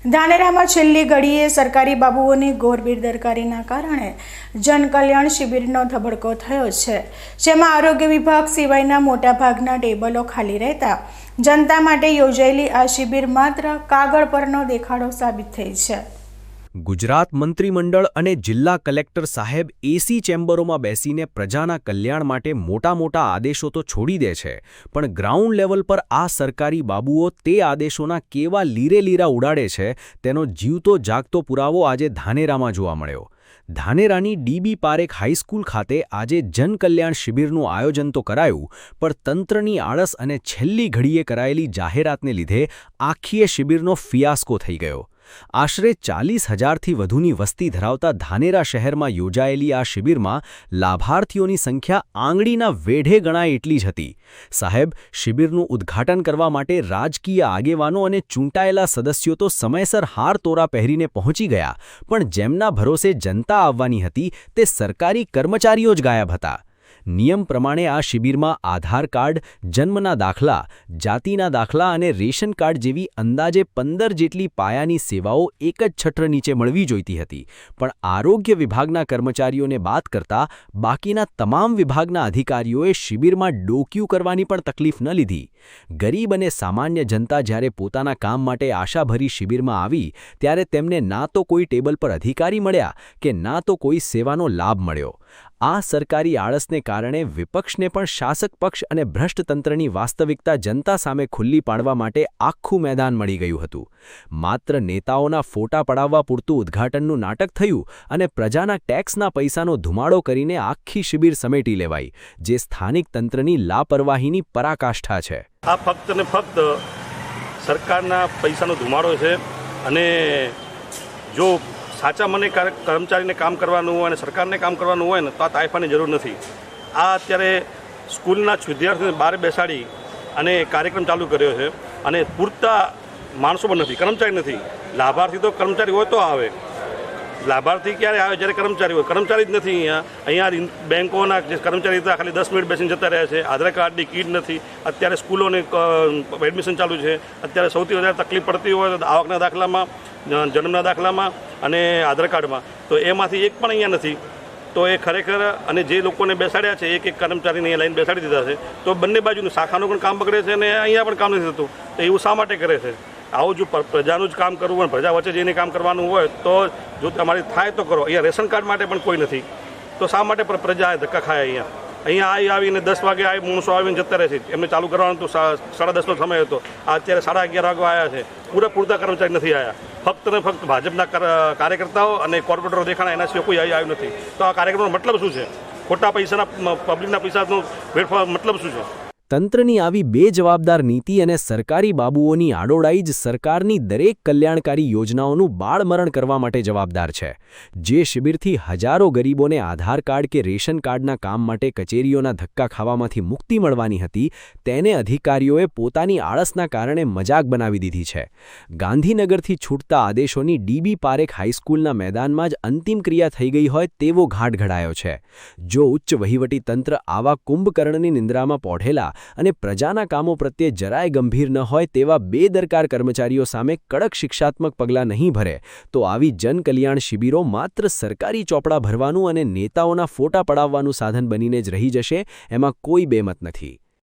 ધાનેરામાં છેલ્લી ઘડીએ સરકારી બાબુઓની ઘોર બેદરકારીના કારણે જનકલ્યાણ શિબિરનો ધબડકો થયો છે, જેમાં આરોગ્ય વિભાગ સિવાયના મોટાભાગના ટેબલો ખાલી રહેતા જનતા માટે યોજાયેલી આ શિબિર માત્ર કાગળ પરનો દેખાડો સાબિત થઈ છે. ગુજરાત મંત્રીમંડળ અને જિલ્લા કલેક્ટર સાહેબ એસી ચેમ્બરોમાં બેસીને પ્રજાના કલ્યાણ માટે મોટા આદેશો તો છોડી દે છે, પણ ગ્રાઉન્ડ લેવલ પર આ સરકારી બાબુઓ તે આદેશોના કેવા લીરેલીરા ઉડાડે છે તેનો જીવતો જાગતો પુરાવો આજે ધાનેરામાં જોવા મળ્યો. ધાનેરાની ડીબી પારેખ હાઈસ્કૂલ ખાતે આજે જનકલ્યાણ શિબિરનું આયોજન તો કરાયું, પણ તંત્રની આળસ અને છેલ્લી ઘડીએ કરાયેલી જાહેરાતને લીધે આખીએ શિબિરનો ફિયાસ્કો થઈ ગયો. આશરે 40,000થી વધુની વસ્તી ધરાવતા ધાનેરા શહેરમાં યોજાયેલી આ શિબિરમાં લાભાર્થીઓની સંખ્યા આંગળીના વેઢે ગણાય એટલી જ હતી. સાહેબ, શિબિરનું ઉદ્ઘાટન કરવા માટે રાજકીય આગેવાનો અને ચૂંટાયેલા સદસ્યો તો સમયસર હારતોરા પહેરીને પહોંચી ગયા, પણ જેમના ભરોસે જનતા આવવાની હતી તે સરકારી કર્મચારીઓ જ ગાયબ હતા. નિયમ પ્રમાણે આ શિબિરમાં આધાર કાર્ડ, જન્મના દાખલા, જાતિના દાખલા અને રેશન કાર્ડ જેવી અંદાજે 15 જેટલી પાયાની સેવાઓ એક જ છત્ર નીચે મળવી જોઈતી હતી, પણ આરોગ્ય વિભાગના કર્મચારીઓને બાદ કરતા બાકીના તમામ વિભાગના અધિકારીઓએ શિબિરમાં ડોકિયું કરવાની પણ તકલીફ ન લીધી. ગરીબ અને સામાન્ય જનતા જ્યારે પોતાના કામ માટે આશાભરી શિબિરમાં આવી ત્યારે તેમને ના તો કોઈ ટેબલ પર અધિકારી મળ્યા કે ના તો કોઈ સેવાનો લાભ મળ્યો. આ સરકારી આળસને કારણે વિપક્ષને પણ શાસક પક્ષ અને ભ્રષ્ટ તંત્રની વાસ્તવિકતા જનતા સામે ખુલ્લી પાડવા માટે આખું મેદાન મળી ગયું હતું. માત્ર નેતાઓના ફોટા પડાવવા પૂરતું ઉદ્ઘાટનનું નાટક થયું અને પ્રજાના ટેક્સના પૈસાનો ધુમાડો કરીને આખી શિબિર સમેટી લેવાઈ, જે સ્થાનિક તંત્રની લાપરવાહીની પરાકાષ્ઠા છે. આ ફક્ત ને ફક્ત સરકારના પૈસાનો ધુમાડો છે, અને જો સાચા મને કર્મચારીને કામ કરવાનું હોય અને સરકારને કામ કરવાનું હોય ને તો આ તાઇફાની જરૂર નથી. આ અત્યારે સ્કૂલના વિદ્યાર્થીઓને બહાર બેસાડી અને કાર્યક્રમ ચાલુ કર્યો છે, અને પૂરતા માણસો પણ નથી, કર્મચારી નથી. લાભાર્થી તો કર્મચારી હોય તો આવે. લાભાર્થી ક્યારે આવે? જ્યારે કર્મચારી હોય. કર્મચારી જ નથી. અહીંયા બેંકોના જે કર્મચારી હતા ખાલી 10 મિનિટ બેસીને જતા રહ્યા છે. આધાર કાર્ડની કીટ નથી. અત્યારે સ્કૂલોને એડમિશન ચાલુ છે. અત્યારે સૌથી વધારે તકલીફ પડતી હોય તો આવકના દાખલામાં, જન્મના દાખલામાં અને આધાર કાર્ડમાં, તો એમાંથી એક પણ અહીંયા નથી. તો એ ખરેખર, અને જે લોકોને બેસાડ્યા છે એક કર્મચારીને અહીંયા લાઈન બેસાડી દીધા છે, તો બંને બાજુનું શાખાનું પણ કામ બગડે છે અને અહીંયા પણ કામ નથી થતું. તો એવું શા માટે કરે છે? આવું જો પ્રજાનું જ કામ કરવું હોય, પ્રજા વચ્ચે જઈને કામ કરવાનું હોય તો જો તમારી થાય તો કરો. અહીંયા રેશન કાર્ડ માટે પણ કોઈ નથી, તો શા માટે પ્રજા ધક્કા ખાય? અહીંયા આવીને 10 વાગે માણસો આવીને જતા રહે છે. એમને ચાલુ કરવાનું તો 10:30નો સમય હતો. અત્યારે 11:30 વાગે આવ્યા છે. પૂરતા કર્મચારી નથી આવ્યા. ફક્ત ને ફક્ત ભાજપના કાર્યકર્તાઓ અને કોર્પોરેટરો દેખાણા, એના સિવાય કોઈ આવ્યું નથી. તો આ કાર્યક્રમનો મતલબ શું છે? ખોટા પૈસાના, પબ્લિકના પૈસાનો વેડફાવ મતલબ શું છે? તંત્રની આવી બેજવાબદાર નીતિ અને સરકારી બાબુઓની આડોડાઈ જ સરકારની દરેક કલ્યાણકારી યોજનાઓનું બાળમરણ કરવા માટે જવાબદાર છે. જે શિબિરથી હજારો ગરીબોને આધાર કાર્ડ કે રેશન કાર્ડના કામ માટે કચેરીઓના ધક્કા ખાવામાંથી મુક્તિ મળવાની હતી, તેને અધિકારીઓએ પોતાની આળસના કારણે મજાક બનાવી દીધી છે. ગાંધીનગરથી છૂટતા આદેશોની ડીબી પારેખ હાઈસ્કૂલના મેદાનમાં જ અંતિમ ક્રિયા થઈ ગઈ હોય તેવો ઘાટ ઘડાયો છે. જો ઉચ્ચ વહીવટી તંત્ર આવા કુંભકર્ણની નિંદ્રામાં પોઢેલા અને પ્રજાના કામો પ્રત્યે જરાય ગંભીર ન હોય તેવા બેદરકાર કર્મચારીઓ સામે કડક શિક્ષાત્મક પગલાં નહીં ભરે તો આવી જનકલ્યાણ શિબિરો માત્ર સરકારી ચોપડા ભરવાનું અને નેતાઓના ફોટા પડાવવાનું સાધન બનીને જ રહી જશે, એમાં કોઈ બેમત નથી.